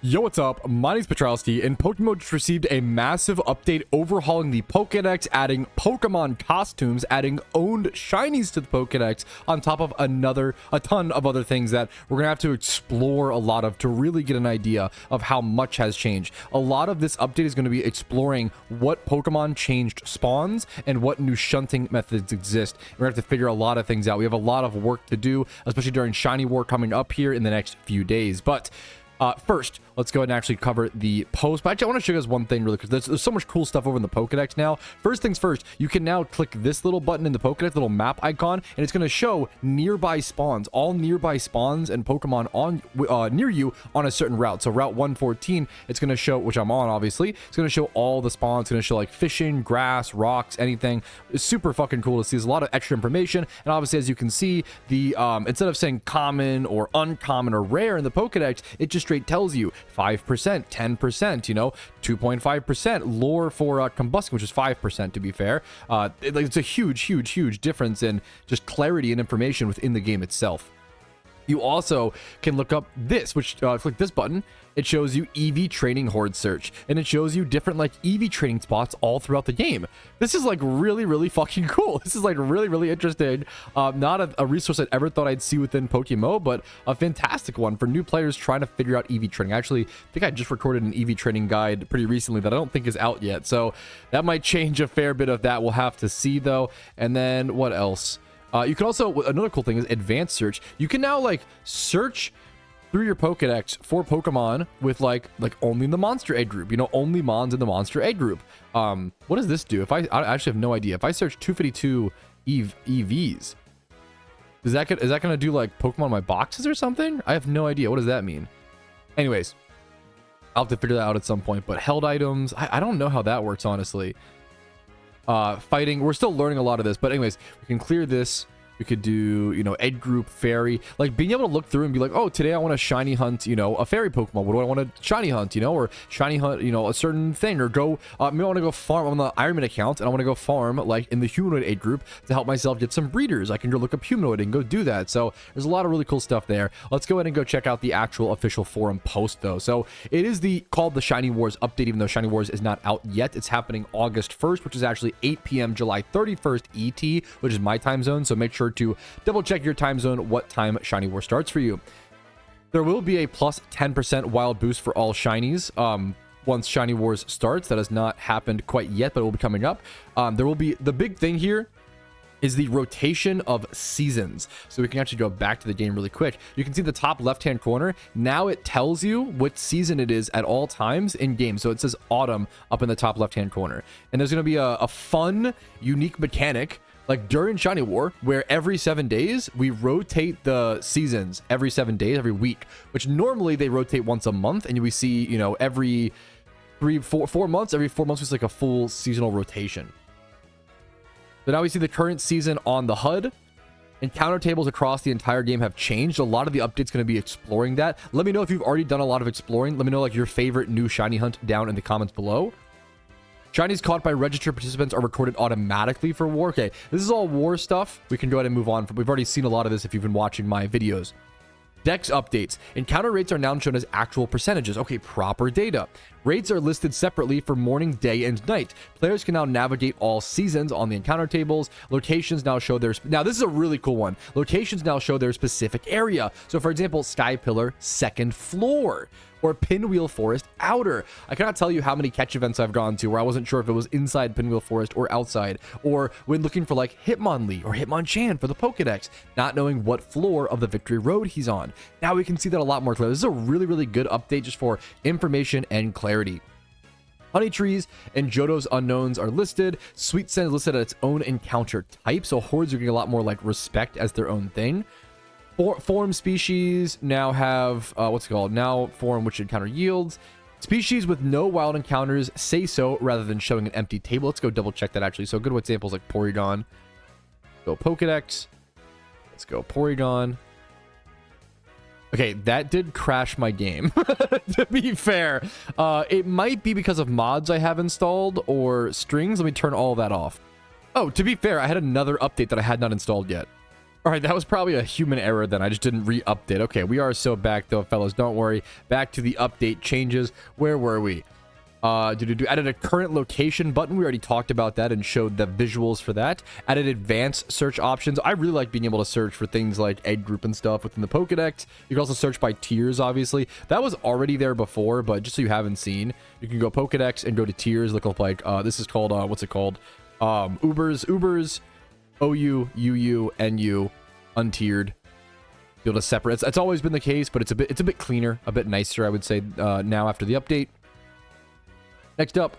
Yo, what's up? My name's Patrouski, and PokeMMO just received a massive update overhauling the Pokedex, adding Pokemon costumes, adding owned shinies to the Pokedex, on top of a ton of other things that we're gonna have to explore a lot of to really get an idea of how much has changed. A lot of this update is going to be exploring what Pokemon changed spawns and what new shunting methods exist. We're gonna have to figure a lot of things out. We have a lot of work to do, especially during Shiny War coming up here in the next few days. But first, let's go ahead and actually cover the post. But actually, I want to show you guys one thing really, because there's so much cool stuff over in the Pokedex now. First things first, you can now click this little button in the Pokedex, little map icon, and it's going to show nearby spawns, all nearby spawns and Pokemon on near you on a certain route. So route 114, it's going to show, which I'm on obviously, it's going to show all the spawns. It's going to show like fishing, grass, rocks, anything. It's super fucking cool to see. There's a lot of extra information, and obviously, as you can see, the instead of saying common or uncommon or rare in the Pokedex, it just straight tells you 5%, 10%, you know, 2.5% lore for combustion, which is 5% to be fair. It's a huge difference in just clarity and information within the game itself. You also can look up this, which click this button. It shows you EV training horde search, and it shows you different like EV training spots all throughout the game. This is like really fucking cool. This is like really interesting. Not a resource I ever thought I'd see within PokeMMO, but a fantastic one for new players trying to figure out EV training. Actually, I think I just recorded an EV training guide pretty recently that I don't think is out yet, so that might change a fair bit of that. We'll have to see though. And then what else? You can also, another cool thing is advanced search. You can now like search through your Pokedex for Pokemon with like only in the Monster Egg group, you know, only Mons in the Monster Egg group. What does this do? If I actually have no idea. If I search 252 EVs, is that gonna do like Pokemon in my boxes or something? I have no idea. What does that mean? Anyways, I'll have to figure that out at some point. But held items, I don't know how that works, honestly. Fighting, we're still learning a lot of this, but anyways, we can clear this. We could do, you know, egg group, fairy, like being able to look through and be like, oh, today I want to shiny hunt, you know, a fairy Pokemon. What do I want to shiny hunt, you know, or shiny hunt, you know, a certain thing, or go, maybe I want to go farm on the Ironman account, and I want to go farm like in the humanoid egg group to help myself get some breeders. I can go look up humanoid and go do that. So there's a lot of really cool stuff there. Let's go ahead and go check out the actual official forum post though. So it is called the Shiny Wars update, even though Shiny Wars is not out yet. It's happening August 1st, which is actually 8 p.m. July 31st ET, which is my time zone. So make sure to double check your time zone, what time Shiny War starts for you. There will be a plus 10% wild boost for all shinies once Shiny Wars starts. That has not happened quite yet, but it will be coming up. There will be, the big thing here is the rotation of seasons. So we can actually go back to the game really quick. You can see the top left-hand corner. Now it tells you what season it is at all times in game. So it says autumn up in the top left-hand corner. And there's going to be a fun, unique mechanic like during Shiny War, where every 7 days we rotate the seasons every 7 days, every week, which normally they rotate once a month, and we see, you know, every 4 months, every 4 months it's like a full seasonal rotation. So now we see the current season on the HUD. Encounter tables across the entire game have changed. A lot of the updates going to be exploring that. Let me know if you've already done a lot of exploring. Let me know like your favorite new shiny hunt down in the comments below. Shinies caught by registered participants are recorded automatically for War. Okay, this is all War stuff. We can go ahead and move on. We've already seen a lot of this if you've been watching my videos. Dex updates. Encounter rates are now shown as actual percentages. Okay, proper data. Rates are listed separately for morning, day, and night. Players can now navigate all seasons on the encounter tables. Locations now show their... Now, this is a really cool one. Locations now show their specific area. So, for example, Sky Pillar, 2nd floor. Or Pinwheel Forest outer. I cannot tell you how many catch events I've gone to where I wasn't sure if it was inside Pinwheel Forest or outside, or when looking for like Hitmonlee or Hitmonchan for the Pokedex, not knowing what floor of the Victory Road he's on. Now we can see that a lot more clearly. This is a really good update just for information and clarity. Honey trees and Johto's unknowns are listed. Sweet Scent is listed at its own encounter type, so hordes are getting a lot more like respect as their own thing. Form species now have, what's it called? Now form which encounter yields. Species with no wild encounters say so rather than showing an empty table. Let's go double check that actually. So good examples like Porygon. Go Pokedex. Let's go Porygon. Okay, that did crash my game, to be fair. It might be because of mods I have installed or strings. Let me turn all that off. Oh, to be fair, I had another update that I had not installed yet. All right, that was probably a human error then. I just didn't re-update. Okay, we are so back though, fellas. Don't worry. Back to the update changes. Where were we? Added a current location button. We already talked about that and showed the visuals for that. Added advanced search options. I really like being able to search for things like egg group and stuff within the Pokedex. You can also search by tiers, obviously. That was already there before, but just so you haven't seen, you can go Pokedex and go to tiers. Look up like, this is called, what's it called? Ubers, OU, UU, NU, untiered. Be able to separate. It's always been the case, but it's a bit cleaner, a bit nicer, I would say, now after the update. Next up,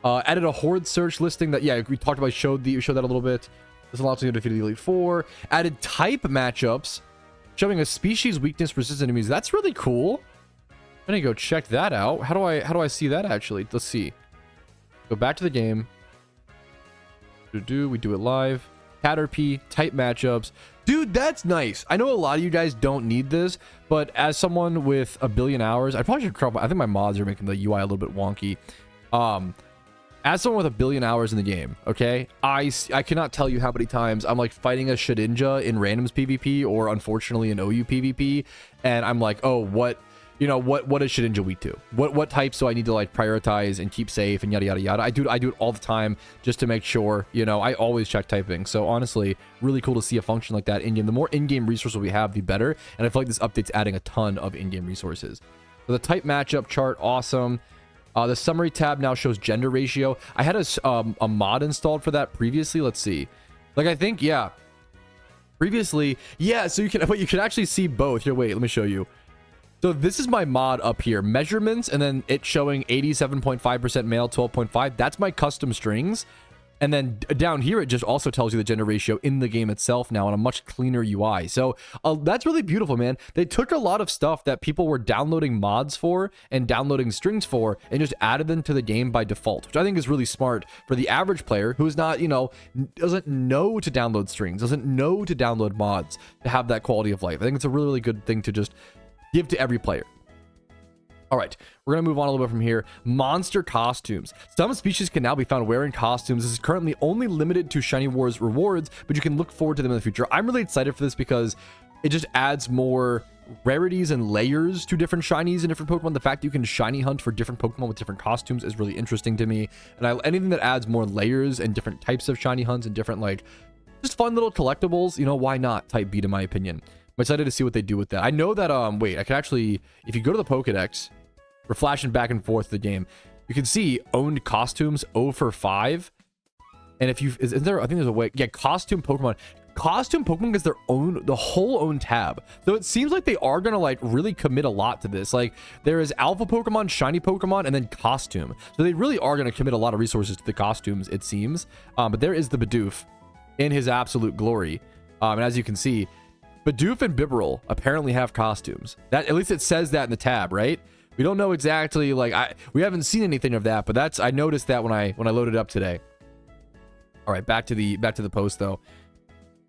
added a horde search listing that, yeah, we talked about, showed that a little bit. This allows you to defeat the Elite Four. Added type matchups, showing a species weakness resistant enemies. That's really cool. I'm gonna go check that out. How do I see that actually? Let's see. Go back to the game. We do it live. Caterpie, type matchups. Dude, that's nice. I know a lot of you guys don't need this, but as someone with a billion hours, I probably should crop. I think my mods are making the UI a little bit wonky. As someone with a billion hours in the game, okay, I cannot tell you how many times I'm like fighting a Shedinja in randoms PvP or unfortunately in OU PvP, and I'm like, oh, what is Shedinja weak to? What types do I need to like prioritize and keep safe and yada yada yada. I do it all the time just to make sure, I always check typing. So honestly, really cool to see a function like that in game. The more in-game resources we have, the better. And I feel like this update's adding a ton of in-game resources. So the type matchup chart, awesome. The summary tab now shows gender ratio. I had a mod installed for that previously. Let's see. Like I think, yeah. Previously, yeah. So you can actually see both. Here, wait, let me show you. So this is my mod up here, measurements, and then it's showing 87.5% male, 12.5. That's my custom strings. And then down here, it just also tells you the gender ratio in the game itself now on a much cleaner UI. So that's really beautiful, man. They took a lot of stuff that people were downloading mods for and downloading strings for and just added them to the game by default, which I think is really smart for the average player who is not, doesn't know to download strings, doesn't know to download mods to have that quality of life. I think it's a really, really good thing to just give to every player. All right, we're going to move on a little bit from here. Monster costumes. Some species can now be found wearing costumes. This is currently only limited to Shiny Wars rewards, but you can look forward to them in the future. I'm really excited for this because it just adds more rarities and layers to different shinies and different Pokemon. The fact that you can shiny hunt for different Pokemon with different costumes is really interesting to me. And anything that adds more layers and different types of shiny hunts and different, like, just fun little collectibles, why not type beat in my opinion. I'm excited to see what they do with that. I know that, wait, I can actually, if you go to the Pokedex, we're flashing back and forth the game. You can see owned costumes 0 for 5. And if you, is there, I think there's a way, yeah, costume Pokemon. Costume Pokemon gets the whole own tab. So it seems like they are going to like really commit a lot to this. Like there is alpha Pokemon, shiny Pokemon, and then costume. So they really are going to commit a lot of resources to the costumes, it seems. But there is the Bidoof in his absolute glory. And as you can see, Bidoof and Bibarel apparently have costumes. That, at least it says that in the tab, right? We don't know exactly, like, we haven't seen anything of that, but I noticed that when I loaded up today. All right, back to the post though.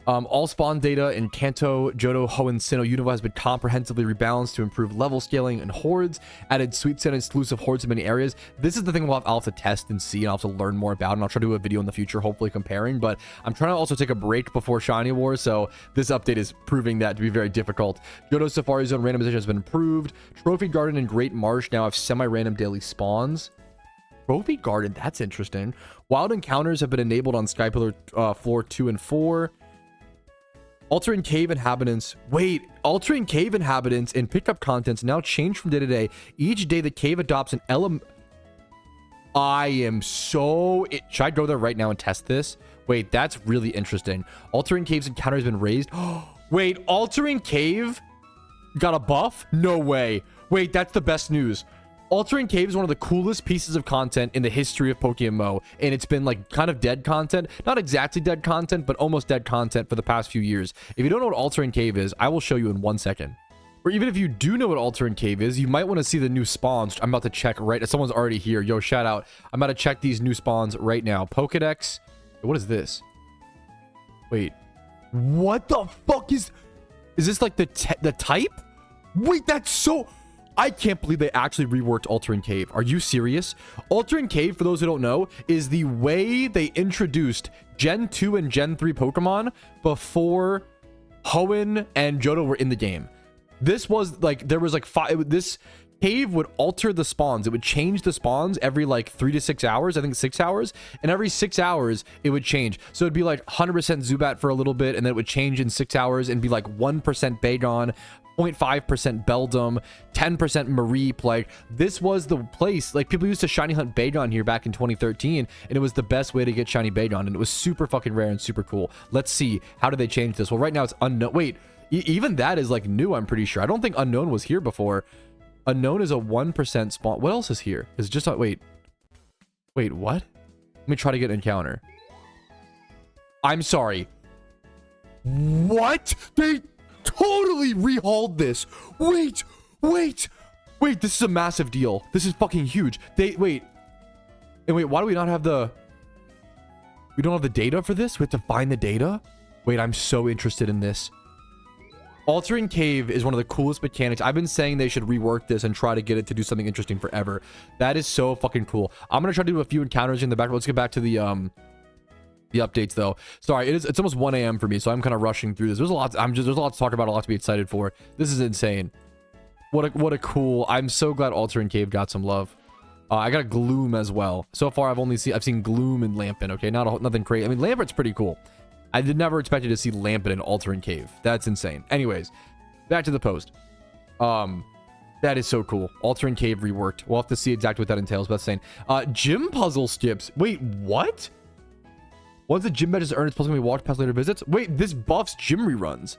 All spawn data in Kanto, Johto, Hoenn, Sinnoh, Unova has been comprehensively rebalanced to improve level scaling and hordes. Added Sweet Scent exclusive hordes in many areas. This is the thing I'll have to test and see, and I'll have to learn more about, and I'll try to do a video in the future, hopefully comparing, but I'm trying to also take a break before Shiny Wars, so this update is proving that to be very difficult. Johto Safari Zone randomization has been improved. Trophy Garden and Great Marsh now have semi-random daily spawns. Trophy Garden, that's interesting. Wild Encounters have been enabled on Skypillar floor 2 and 4. Altering cave inhabitants. Wait, altering cave inhabitants in pickup contents now change from day to day. Each day the cave adopts an element. I am so... Should I go there right now and test this? Wait, that's really interesting. Altering cave's encounter has been raised. Wait, altering cave got a buff? No way. Wait, that's the best news. Altering Cave is one of the coolest pieces of content in the history of PokeMMO, and it's been like kind of dead content. Not exactly dead content, but almost dead content for the past few years. If you don't know what Altering Cave is, I will show you in 1 second. Or even if you do know what Altering Cave is, you might want to see the new spawns. I'm about to check right... Someone's already here. Yo, shout out. I'm about to check these new spawns right now. Pokedex. What is this? Wait. What the fuck is... Is this like the type? Wait, that's so... I can't believe they actually reworked Altering Cave. Are you serious? Altering Cave, for those who don't know, is the way they introduced Gen 2 and Gen 3 Pokemon before Hoenn and Johto were in the game. This was like, there was like this cave would alter the spawns. It would change the spawns every like 3 to 6 hours. I think 6 hours. And every 6 hours, it would change. So it'd be like 100% Zubat for a little bit, and then it would change in 6 hours and be like 1% Bagon, 0.5% Beldum, 10% Mareep. Like, this was the place. Like, people used to shiny hunt Bagon here back in 2013, and it was the best way to get shiny Bagon, and it was super fucking rare and super cool. Let's see, how do they change this? Well, right now it's unknown. Wait, even that is like new, I'm pretty sure. I don't think unknown was here before. Unknown is a 1% spawn. What else is here? Is just wait, what? Let me try to get an encounter. I'm sorry. What? They totally rehauled this. Wait. This is a massive deal. This is fucking huge. Wait, why do we not have we don't have the data for this? We have to find the data? Wait, I'm so interested in this. Altering Cave is one of the coolest mechanics. I've been saying they should rework this and try to get it to do something interesting forever. That is so fucking cool. I'm gonna try to do a few encounters in the back. Let's get back to the updates though. Sorry, it's almost 1 a.m. for me, so I'm kind of rushing through this. There's a lot. There's a lot to talk about, a lot to be excited for. This is insane. What a cool. I'm so glad Altering Cave got some love. I got a Gloom as well. So far, I've seen Gloom and Lampent. Okay, nothing crazy. I mean, Lampent's pretty cool. I did never expected to see Lampent in Altering Cave. That's insane. Anyways, back to the post. That is so cool. Altering Cave reworked. We'll have to see exactly what that entails. But that's insane. Gym puzzle skips. Wait, what? Once the gym badge is earned, it's supposed to be walked past later visits. Wait, this buffs gym reruns.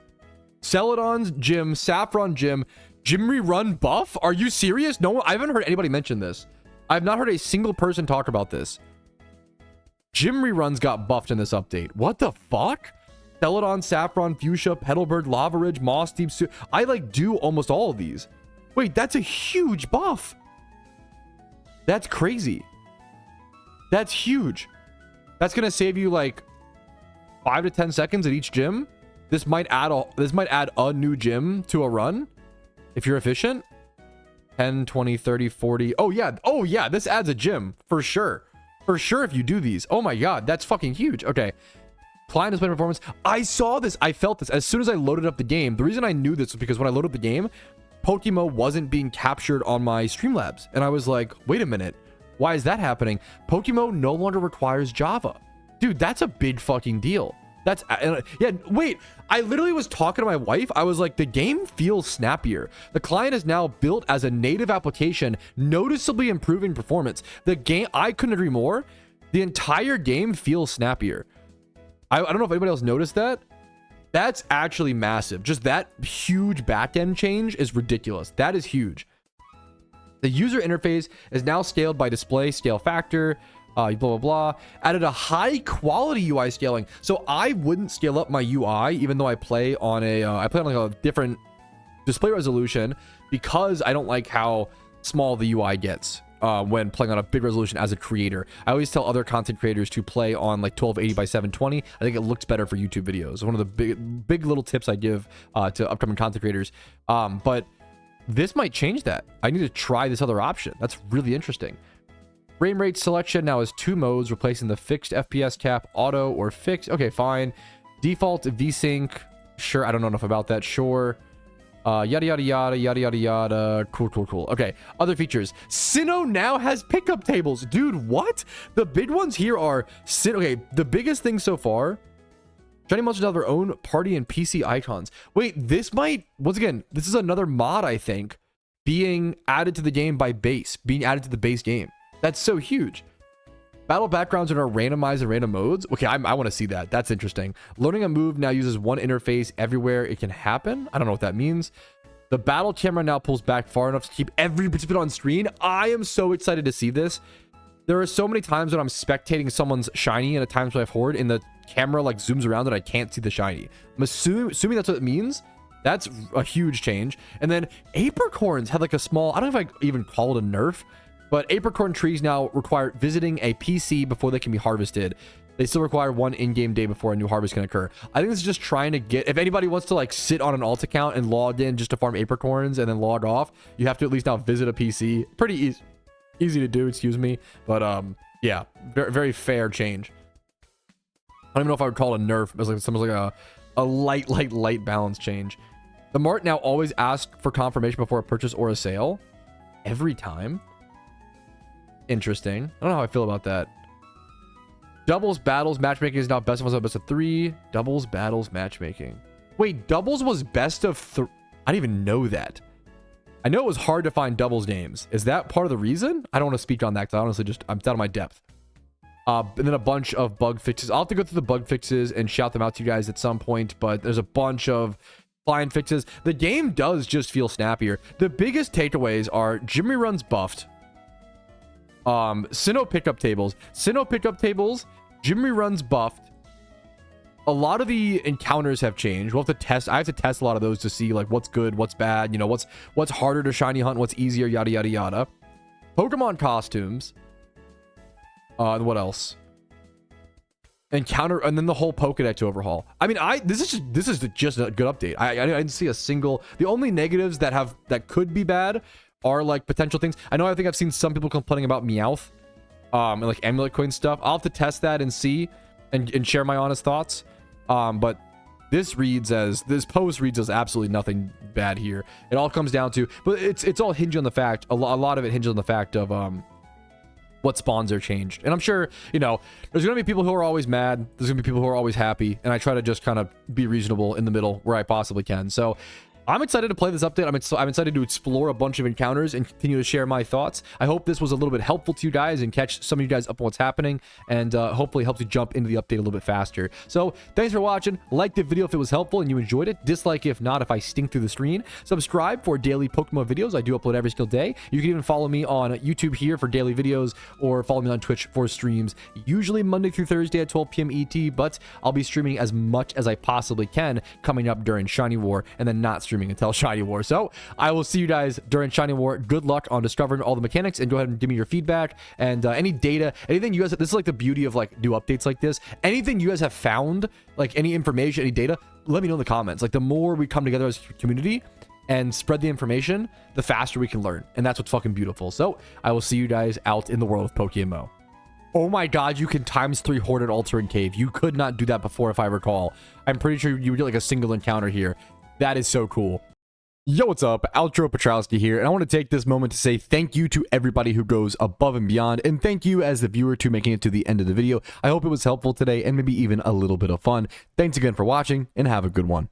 Celadon's gym, Saffron gym, gym rerun buff? Are you serious? No, I haven't heard anybody mention this. I've not heard a single person talk about this. Gym reruns got buffed in this update. What the fuck? Celadon, Saffron, Fuchsia, Petalburg, Lava Ridge, Moss Deep. I like do almost all of these. Wait, that's a huge buff. That's crazy. That's huge. That's gonna save you like 5 to 10 seconds at each gym. This might add a new gym to a run if you're efficient. 10, 20, 30, 40. Oh yeah, this adds a gym for sure. For sure, if you do these. Oh my god, that's fucking huge. Okay. Client display performance. I saw this. I felt this as soon as I loaded up the game. The reason I knew this was because when I loaded up the game, PokeMMO wasn't being captured on my Streamlabs. And I was like, wait a minute. Why is that happening? PokeMMO no longer requires Java. Dude, that's a big fucking deal. That's yeah, wait, I literally was talking to my wife. I was like, the game feels snappier. The client is now built as a native application, noticeably improving performance. The game, I couldn't agree more. The entire game feels snappier. I don't know if anybody else noticed that. That's actually massive. Just that huge backend change is ridiculous. That is huge. The user interface is now scaled by display scale factor. Blah blah blah. Added a high quality UI scaling, so I wouldn't scale up my UI even though I play on like a different display resolution, because I don't like how small the UI gets when playing on a big resolution as a creator. I always tell other content creators to play on like 1280 by 720. I think it looks better for YouTube videos. One of the big little tips I give to upcoming content creators. But this might change that. I need to try this other option. That's really interesting. Frame rate selection now has 2 modes, replacing the fixed FPS cap, auto or fixed. Okay, fine. Default VSync. Sure, I don't know enough about that. Sure. Yada yada yada yada yada yada. Cool. Okay, other features. Sinnoh now has pickup tables. Dude, what? The big ones here are okay, the biggest thing so far. Shiny monsters have their own party and PC icons. Wait, this might, once again, this is another mod, I think, being added to the game by base, being added to the base game. That's so huge. Battle backgrounds are now randomized in random modes. Okay, I want to see that. That's interesting. Loading a move now uses one interface everywhere it can happen. I don't know what that means. The battle camera now pulls back far enough to keep every participant on screen. I am so excited to see this. There are so many times when I'm spectating someone's shiny and at times when I've horde and the camera like zooms around and I can't see the shiny. I'm assuming that's what it means. That's a huge change. And then apricorns had like a small, I don't know if I even call it a nerf, but apricorn trees now require visiting a PC before they can be harvested. They still require one in-game day before a new harvest can occur. I think this is just trying to get, if anybody wants to like sit on an alt account and log in just to farm apricorns and then log off, you have to at least now visit a PC. Pretty easy to do, excuse me. But yeah, very, very fair change. I don't even know if I would call it a nerf. It was like something like A light balance change. The mart now always asks for confirmation before a purchase or a sale. Every time. Interesting. I don't know how I feel about that. Doubles, battles, matchmaking is now best of 1, best of 3. Doubles, battles, matchmaking. Wait, doubles was best of 3. I didn't even know that. I know it was hard to find doubles names. Is that part of the reason? I don't want to speak on that because I honestly just, I'm out of my depth. And then a bunch of bug fixes. I'll have to go through the bug fixes and shout them out to you guys at some point, but there's a bunch of fine fixes. The game does just feel snappier. The biggest takeaways are gym reruns buffed. Sinnoh pickup tables. Sinnoh pickup tables, gym reruns buffed. A lot of the encounters have changed. We'll have to test. I have to test a lot of those to see like what's good, what's bad, you know, what's harder to shiny hunt, what's easier, yada yada yada. Pokemon costumes. And what else? Encounter, and then the whole Pokedex overhaul. I mean, this is just a good update. I didn't see a single. The only negatives that could be bad are like potential things. I think I've seen some people complaining about Meowth, and like amulet coin stuff. I'll have to test that and see, and share my honest thoughts. But this post reads as absolutely nothing bad here. It all comes down to, but it's all hinged on the fact. A lot of it hinges on the fact of what spawns are changed. And I'm sure, you know, there's gonna be people who are always mad, there's gonna be people who are always happy, and I try to just kind of be reasonable in the middle where I possibly can. So I'm excited to play this update. I'm excited to explore a bunch of encounters and continue to share my thoughts. I hope this was a little bit helpful to you guys and catch some of you guys up on what's happening, and hopefully helps you jump into the update a little bit faster. So thanks for watching. Like the video if it was helpful and you enjoyed it. Dislike if not, if I stink through the screen. Subscribe for daily PokeMMO videos. I do upload every single day. You can even follow me on YouTube here for daily videos, or follow me on Twitch for streams, usually Monday through Thursday at 12 p.m. ET, but I'll be streaming as much as I possibly can coming up during Shiny War, and then not streaming until Shiny War. So I will see you guys during Shiny War. Good luck on discovering all the mechanics, and go ahead and give me your feedback and any data, anything you guys, this is like the beauty of like new updates like this. Anything you guys have found, like any information, any data, let me know in the comments. Like the more we come together as a community and spread the information, the faster we can learn, and that's what's fucking beautiful. So I will see you guys out in the world of PokeMMO. Oh my god, you can ×3 Hoarded Altar and Cave. You could not do that before if I recall. I'm pretty sure you would get like a single encounter here. That is so cool. Yo, what's up? Outro Patrouski here, and I want to take this moment to say thank you to everybody who goes above and beyond, and thank you as the viewer to making it to the end of the video. I hope it was helpful today and maybe even a little bit of fun. Thanks again for watching, and have a good one.